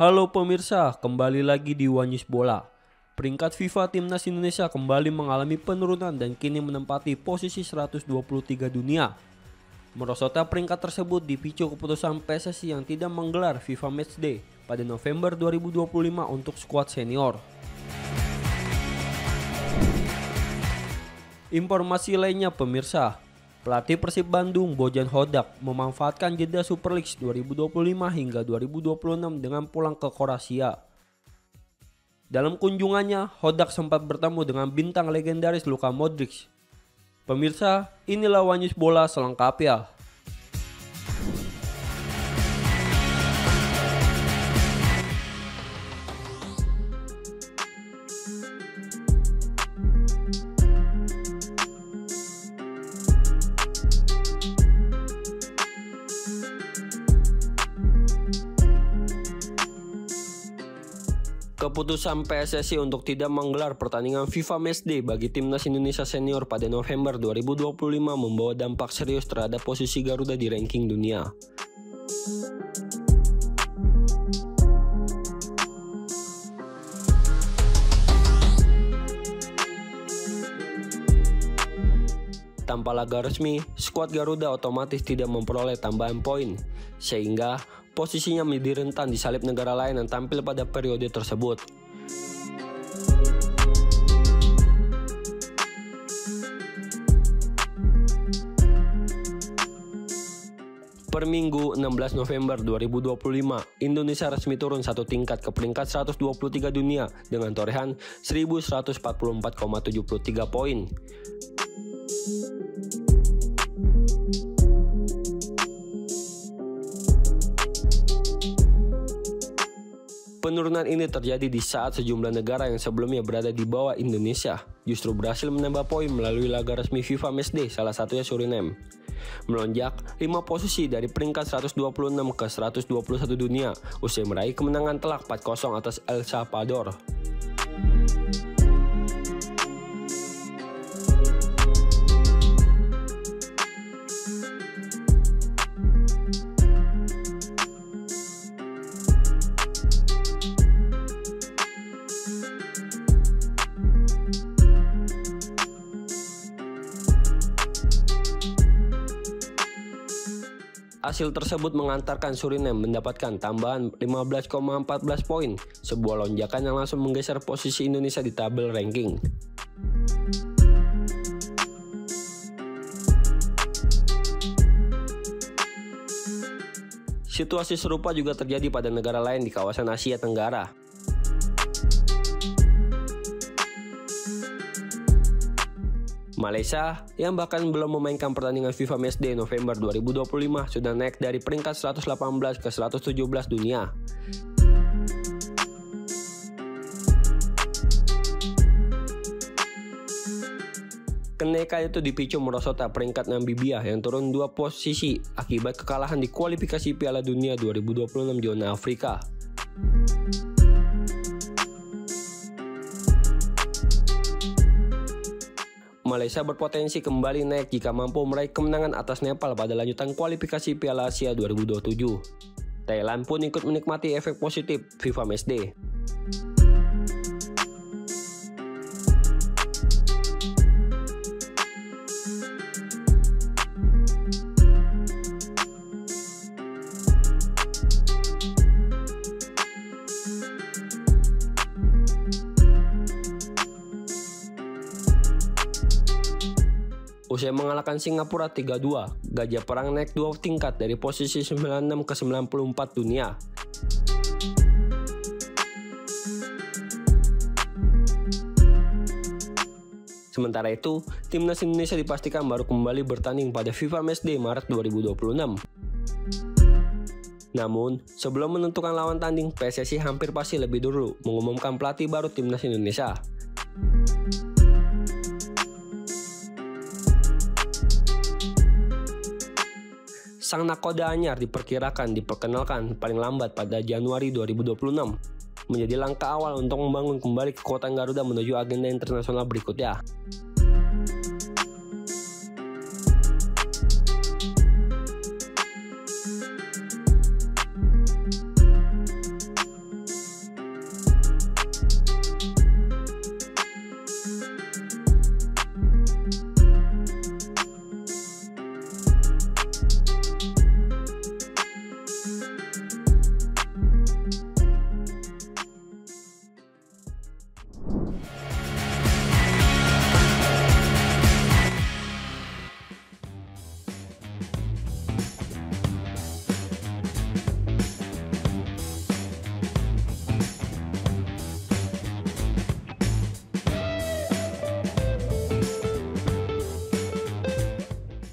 Halo pemirsa, kembali lagi di One News Bola. Peringkat FIFA Timnas Indonesia kembali mengalami penurunan dan kini menempati posisi 123 dunia. Merosotnya peringkat tersebut dipicu keputusan PSSI yang tidak menggelar FIFA Matchday pada November 2025 untuk skuad senior. Informasi lainnya pemirsa, pelatih Persib Bandung Bojan Hodak memanfaatkan jeda Super League 2025 hingga 2026 dengan pulang ke Kroasia. Dalam kunjungannya, Hodak sempat bertemu dengan bintang legendaris Luka Modric. Pemirsa, inilah One News Bola selengkapnya. Keputusan PSSI untuk tidak menggelar pertandingan FIFA Matchday bagi Timnas Indonesia Senior pada November 2025 membawa dampak serius terhadap posisi Garuda di ranking dunia. Tanpa laga resmi, skuad Garuda otomatis tidak memperoleh tambahan poin, sehingga posisinya menjadi rentan disalip negara lain yang tampil pada periode tersebut. Per Minggu 16 November 2025, Indonesia resmi turun satu tingkat ke peringkat 123 dunia dengan torehan 1144,73 poin. Penurunan ini terjadi di saat sejumlah negara yang sebelumnya berada di bawah Indonesia justru berhasil menambah poin melalui laga resmi FIFA Matchday, salah satunya Suriname. Melonjak 5 posisi dari peringkat 126 ke 121 dunia usai meraih kemenangan telak 4-0 atas El Salvador. Hasil tersebut mengantarkan Suriname mendapatkan tambahan 15,14 poin, sebuah lonjakan yang langsung menggeser posisi Indonesia di tabel ranking. Situasi serupa juga terjadi pada negara lain di kawasan Asia Tenggara. Malaysia, yang bahkan belum memainkan pertandingan FIFA Matchday November 2025, sudah naik dari peringkat 118 ke 117 dunia. Kenaikan itu dipicu merosotnya peringkat Namibia yang turun 2 posisi akibat kekalahan di kualifikasi Piala Dunia 2026 zona Afrika. Malaysia berpotensi kembali naik jika mampu meraih kemenangan atas Nepal pada lanjutan kualifikasi Piala Asia 2027. Thailand pun ikut menikmati efek positif FIFA Matchday. Usai mengalahkan Singapura 3-2, Gajah Perang naik 2 tingkat dari posisi 96 ke 94 dunia. Sementara itu, Timnas Indonesia dipastikan baru kembali bertanding pada FIFA Matchday Maret 2026. Namun, sebelum menentukan lawan tanding, PSSI hampir pasti lebih dulu mengumumkan pelatih baru Timnas Indonesia. Sang nakoda anyar diperkirakan diperkenalkan paling lambat pada Januari 2026, menjadi langkah awal untuk membangun kembali kekuatan Garuda menuju agenda internasional berikutnya.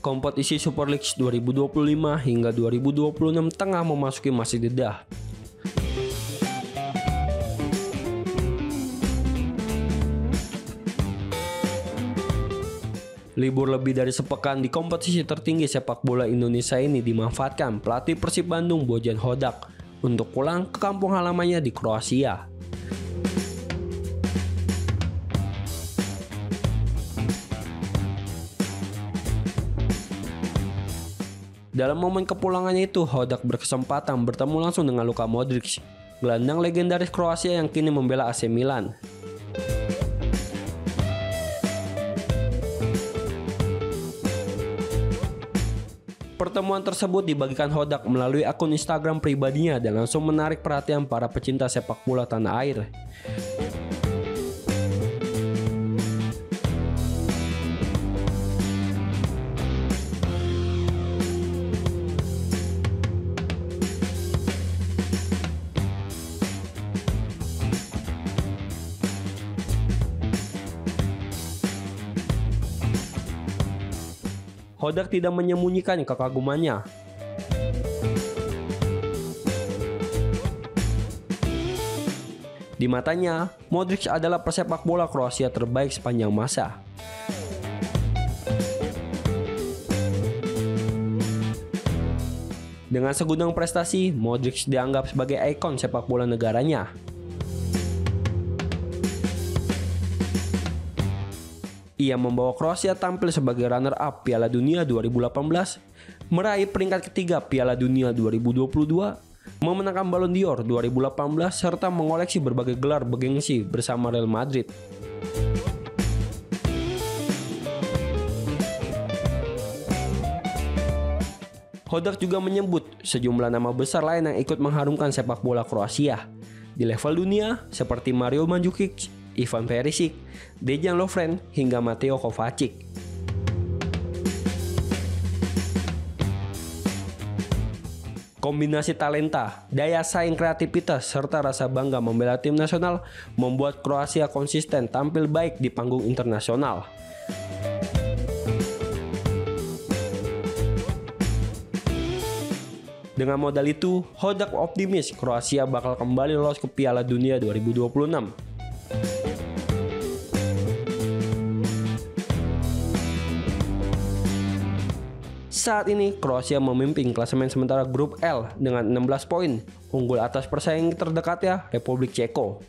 Kompetisi Super League 2025 hingga 2026 tengah memasuki masa jeda. Libur lebih dari sepekan di kompetisi tertinggi sepak bola Indonesia ini dimanfaatkan pelatih Persib Bandung Bojan Hodak untuk pulang ke kampung halamannya di Kroasia. Dalam momen kepulangannya itu, Hodak berkesempatan bertemu langsung dengan Luka Modric, gelandang legendaris Kroasia yang kini membela AC Milan. Pertemuan tersebut dibagikan Hodak melalui akun Instagram pribadinya dan langsung menarik perhatian para pecinta sepak bola tanah air. Hodak tidak menyembunyikan kekagumannya. Di matanya, Modric adalah pesepak bola Kroasia terbaik sepanjang masa. Dengan segudang prestasi, Modric dianggap sebagai ikon sepak bola negaranya. Ia membawa Kroasia tampil sebagai runner-up Piala Dunia 2018, meraih peringkat ketiga Piala Dunia 2022, memenangkan Ballon d'Or 2018, serta mengoleksi berbagai gelar bergengsi bersama Real Madrid. Hodak juga menyebut sejumlah nama besar lain yang ikut mengharumkan sepak bola Kroasia di level dunia seperti Mario Mandzukic, Ivan Perisic, Dejan Lovren, hingga Mateo Kovacic. Kombinasi talenta, daya saing, kreativitas, serta rasa bangga membela tim nasional membuat Kroasia konsisten tampil baik di panggung internasional. Dengan modal itu, Hodak optimis Kroasia bakal kembali lolos ke Piala Dunia 2026. Saat ini, Kroasia memimpin klasemen sementara grup L dengan 16 poin, unggul atas persaing terdekatnya Republik Ceko.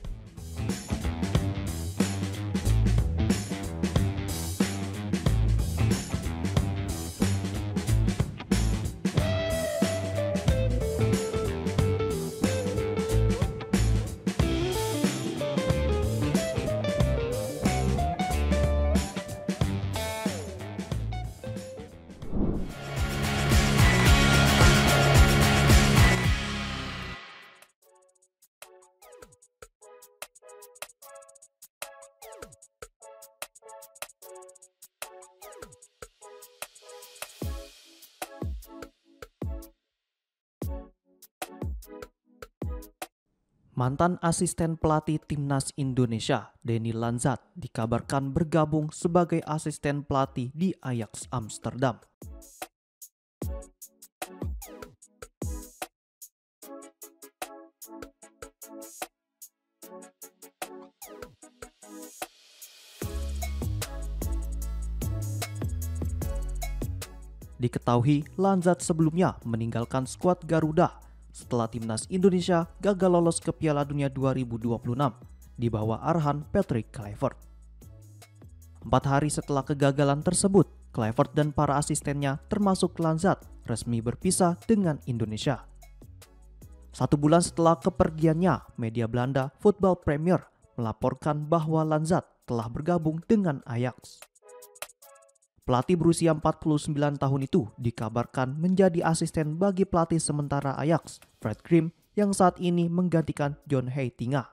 Mantan asisten pelatih Timnas Indonesia, Denny Lanzat, dikabarkan bergabung sebagai asisten pelatih di Ajax Amsterdam. Diketahui Lanzat sebelumnya meninggalkan skuad Garuda setelah Timnas Indonesia gagal lolos ke Piala Dunia 2026 di bawah arahan Patrick Kluivert. 4 hari setelah kegagalan tersebut, Kluivert dan para asistennya termasuk Lanzat resmi berpisah dengan Indonesia. 1 bulan setelah kepergiannya, media Belanda Football Premier melaporkan bahwa Lanzat telah bergabung dengan Ajax. Pelatih berusia 49 tahun itu dikabarkan menjadi asisten bagi pelatih sementara Ajax, Fred Grim, yang saat ini menggantikan John Heitinga.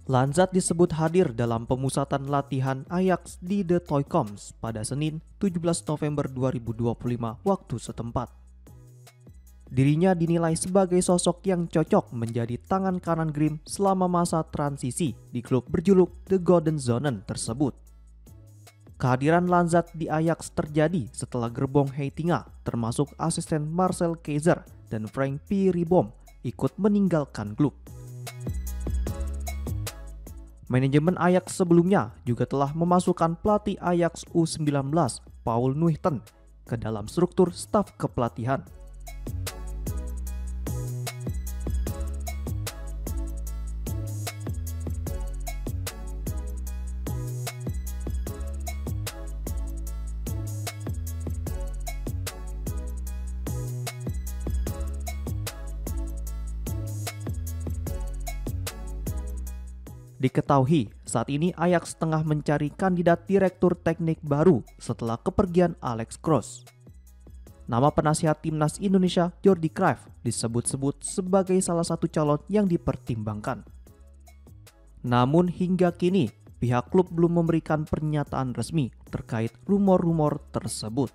Lanzat disebut hadir dalam pemusatan latihan Ajax di The Toycoms pada Senin 17 November 2025 waktu setempat. Dirinya dinilai sebagai sosok yang cocok menjadi tangan kanan Grimm selama masa transisi di klub berjuluk The Golden Zonen tersebut. Kehadiran Lanzat di Ajax terjadi setelah gerbong Heitinga termasuk asisten Marcel Keizer dan Frank P. Ribom ikut meninggalkan klub. Manajemen Ajax sebelumnya juga telah memasukkan pelatih Ajax U19 Paul Nuijten ke dalam struktur staf kepelatihan. Diketahui, saat ini Ajax tengah mencari kandidat direktur teknik baru setelah kepergian Alex Kroos. Nama penasihat timnas Indonesia Jordi Cruyff disebut-sebut sebagai salah satu calon yang dipertimbangkan. Namun hingga kini, pihak klub belum memberikan pernyataan resmi terkait rumor-rumor tersebut.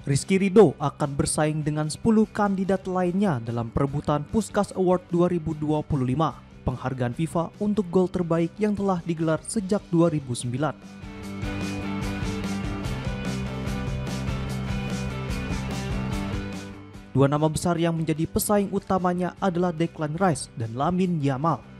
Rizky Ridho akan bersaing dengan 10 kandidat lainnya dalam perebutan Puskás Award 2025, penghargaan FIFA untuk gol terbaik yang telah digelar sejak 2009. Dua nama besar yang menjadi pesaing utamanya adalah Declan Rice dan Lamine Yamal.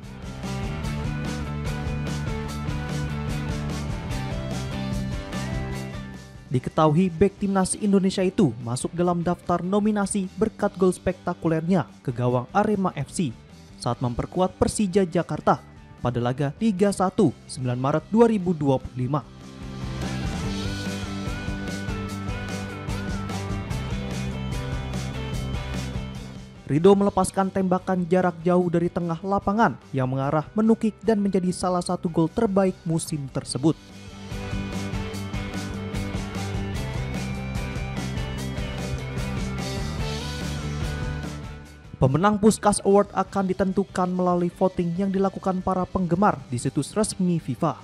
Diketahui bek timnas Indonesia itu masuk dalam daftar nominasi berkat gol spektakulernya ke gawang Arema FC saat memperkuat Persija Jakarta pada laga Liga 1 9 Maret 2025. Ridho melepaskan tembakan jarak jauh dari tengah lapangan yang mengarah menukik dan menjadi salah satu gol terbaik musim tersebut. Pemenang Puskás Award akan ditentukan melalui voting yang dilakukan para penggemar di situs resmi FIFA.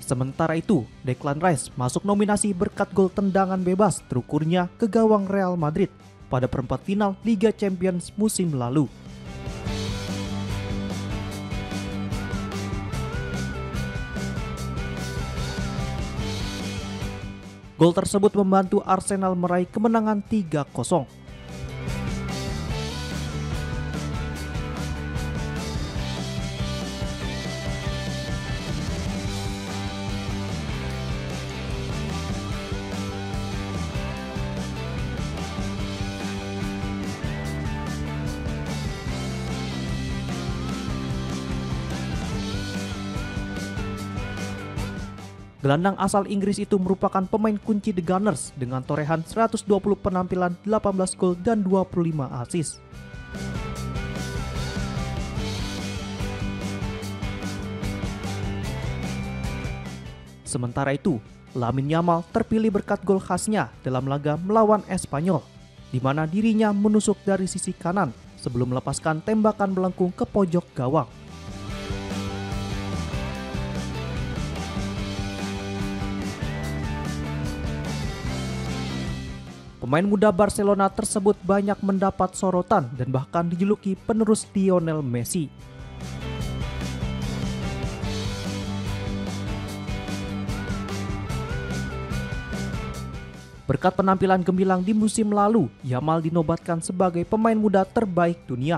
Sementara itu, Declan Rice masuk nominasi berkat gol tendangan bebas terukurnya ke gawang Real Madrid pada perempat final Liga Champions musim lalu. Gol tersebut membantu Arsenal meraih kemenangan 3-0. Gelandang asal Inggris itu merupakan pemain kunci The Gunners dengan torehan 120 penampilan, 18 gol dan 25 assist. Sementara itu, Lamine Yamal terpilih berkat gol khasnya dalam laga melawan Espanyol, di mana dirinya menusuk dari sisi kanan sebelum melepaskan tembakan melengkung ke pojok gawang. Pemain muda Barcelona tersebut banyak mendapat sorotan dan bahkan dijuluki penerus Lionel Messi. Berkat penampilan gemilang di musim lalu, Yamal dinobatkan sebagai pemain muda terbaik dunia.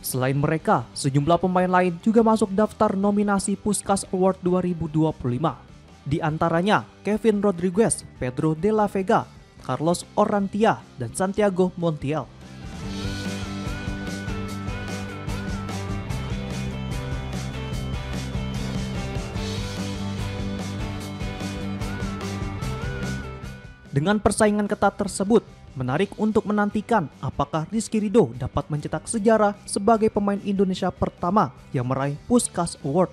Selain mereka, sejumlah pemain lain juga masuk daftar nominasi Puskás Award 2025. Di antaranya Kevin Rodriguez, Pedro de la Vega, Carlos Orrantia, dan Santiago Montiel. Dengan persaingan ketat tersebut, menarik untuk menantikan apakah Rizky Ridho dapat mencetak sejarah sebagai pemain Indonesia pertama yang meraih Puskás Award.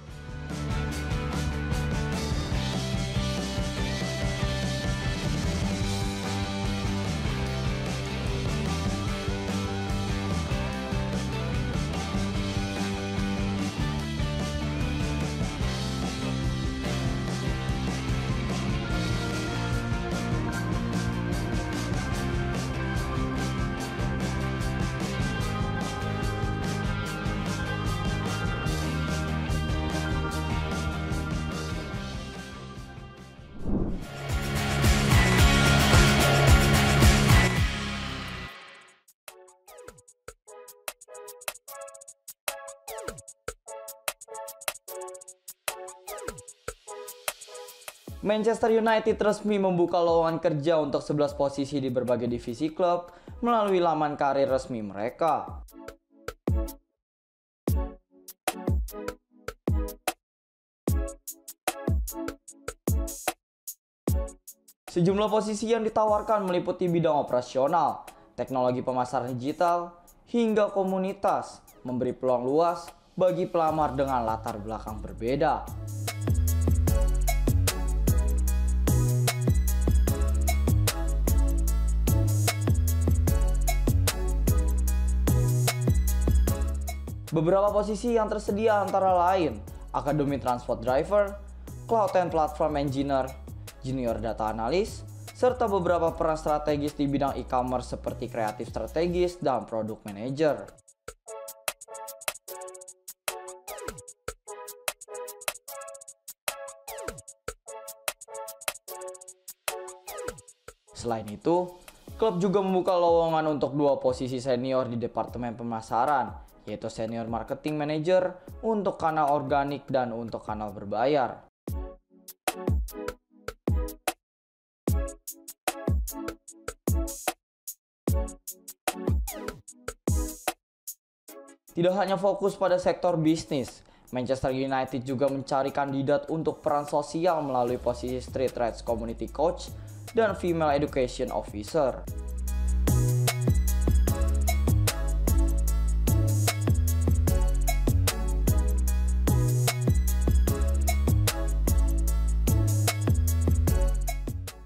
Manchester United resmi membuka lowongan kerja untuk 11 posisi di berbagai divisi klub melalui laman karir resmi mereka. Sejumlah posisi yang ditawarkan meliputi bidang operasional, teknologi pemasaran digital, hingga komunitas, memberi peluang luas bagi pelamar dengan latar belakang berbeda. Beberapa posisi yang tersedia antara lain Academy Transport Driver, Cloud and Platform Engineer, Junior Data Analyst, serta beberapa peran strategis di bidang e-commerce seperti kreatif strategis dan product manager. Selain itu, klub juga membuka lowongan untuk 2 posisi senior di Departemen Pemasaran, yaitu Senior Marketing Manager untuk kanal organik dan untuk kanal berbayar. Tidak hanya fokus pada sektor bisnis, Manchester United juga mencari kandidat untuk peran sosial melalui posisi Street Rights Community Coach dan Female Education Officer.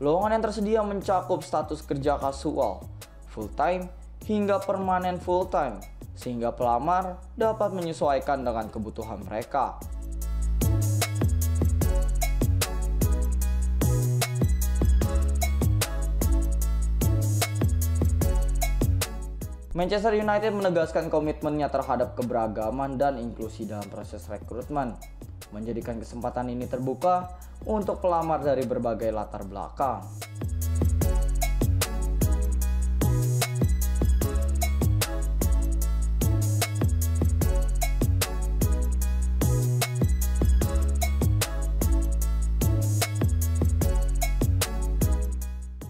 Lowongan yang tersedia mencakup status kerja kasual, full-time, hingga permanen full-time, sehingga pelamar dapat menyesuaikan dengan kebutuhan mereka. Manchester United menegaskan komitmennya terhadap keberagaman dan inklusi dalam proses rekrutmen, menjadikan kesempatan ini terbuka untuk pelamar dari berbagai latar belakang.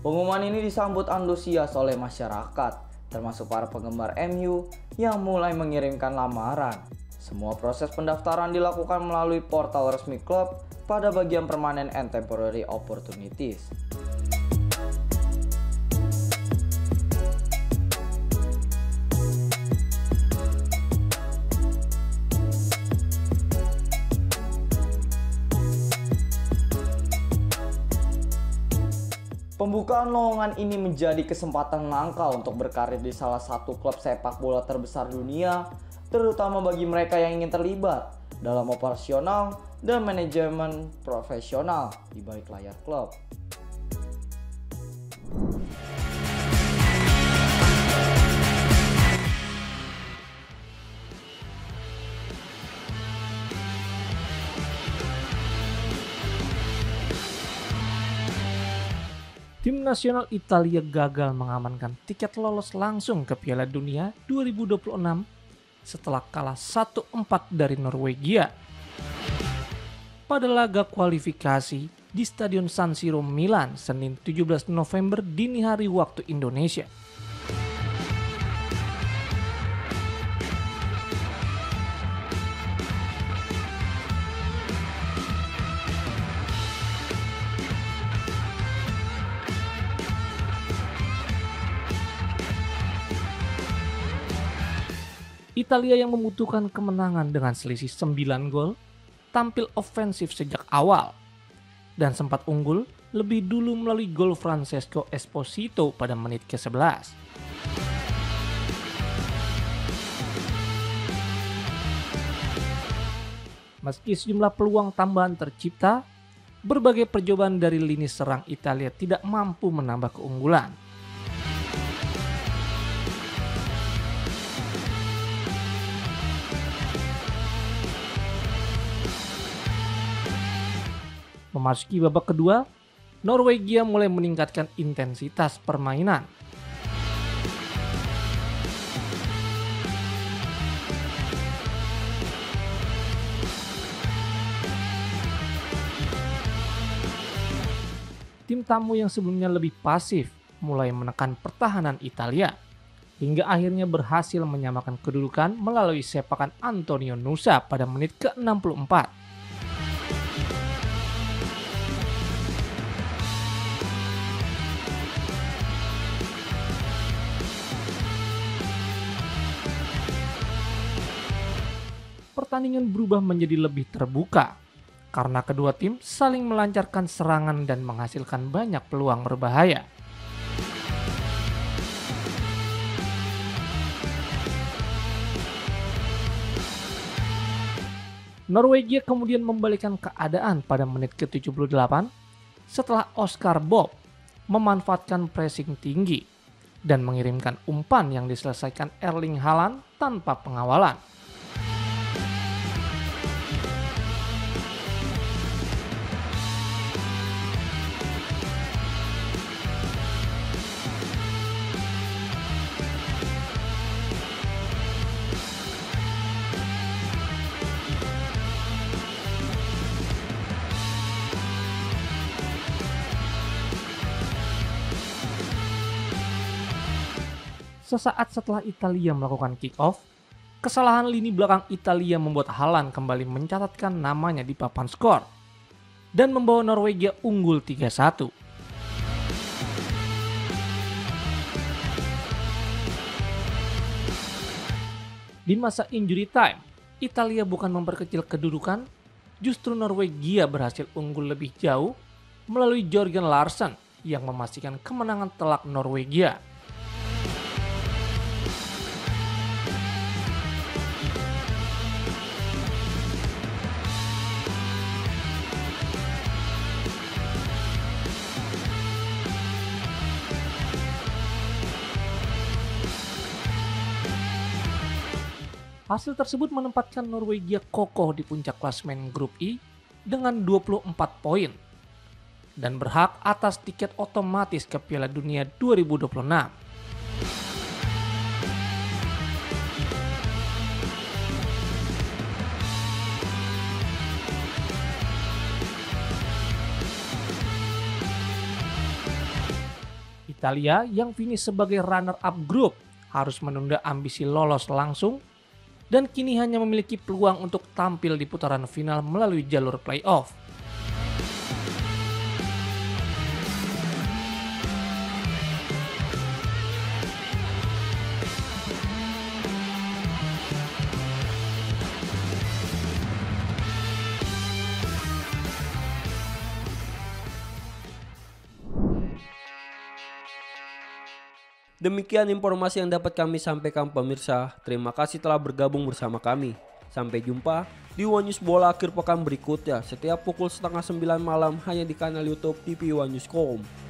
Pengumuman ini disambut antusias oleh masyarakat, termasuk para penggemar MU yang mulai mengirimkan lamaran. Semua proses pendaftaran dilakukan melalui portal resmi klub pada bagian permanent and temporary opportunities. Pembukaan lowongan ini menjadi kesempatan langka untuk berkarir di salah satu klub sepak bola terbesar dunia, terutama bagi mereka yang ingin terlibat dalam operasional dan manajemen profesional di balik layar klub. Tim nasional Italia gagal mengamankan tiket lolos langsung ke Piala Dunia 2026 setelah kalah 1-4 dari Norwegia. Pada laga kualifikasi di Stadion San Siro Milan Senin 17 November dini hari waktu Indonesia. Italia yang membutuhkan kemenangan dengan selisih 9 gol, tampil ofensif sejak awal, dan sempat unggul lebih dulu melalui gol Francesco Esposito pada menit ke-11. Meski sejumlah peluang tambahan tercipta, berbagai percobaan dari lini serang Italia tidak mampu menambah keunggulan. Memasuki babak kedua, Norwegia mulai meningkatkan intensitas permainan. Tim tamu yang sebelumnya lebih pasif mulai menekan pertahanan Italia, hingga akhirnya berhasil menyamakan kedudukan melalui sepakan Antonio Nusa pada menit ke-64. Pertandingan berubah menjadi lebih terbuka karena kedua tim saling melancarkan serangan dan menghasilkan banyak peluang berbahaya. Norwegia kemudian membalikkan keadaan pada menit ke-78 setelah Oscar Bob memanfaatkan pressing tinggi dan mengirimkan umpan yang diselesaikan Erling Haaland tanpa pengawalan. Sesaat setelah Italia melakukan kick-off, kesalahan lini belakang Italia membuat Haaland kembali mencatatkan namanya di papan skor dan membawa Norwegia unggul 3-1. Di masa injury time, Italia bukan memperkecil kedudukan, justru Norwegia berhasil unggul lebih jauh melalui Jørgen Larsen yang memastikan kemenangan telak Norwegia. Hasil tersebut menempatkan Norwegia kokoh di puncak klasemen grup I dengan 24 poin dan berhak atas tiket otomatis ke Piala Dunia 2026. Italia yang finish sebagai runner-up grup harus menunda ambisi lolos langsung dan kini hanya memiliki peluang untuk tampil di putaran final melalui jalur playoff. Demikian informasi yang dapat kami sampaikan pemirsa. Terima kasih telah bergabung bersama kami. Sampai jumpa di One News Bola akhir pekan berikutnya setiap pukul 8:30 malam hanya di kanal YouTube TV One News.com.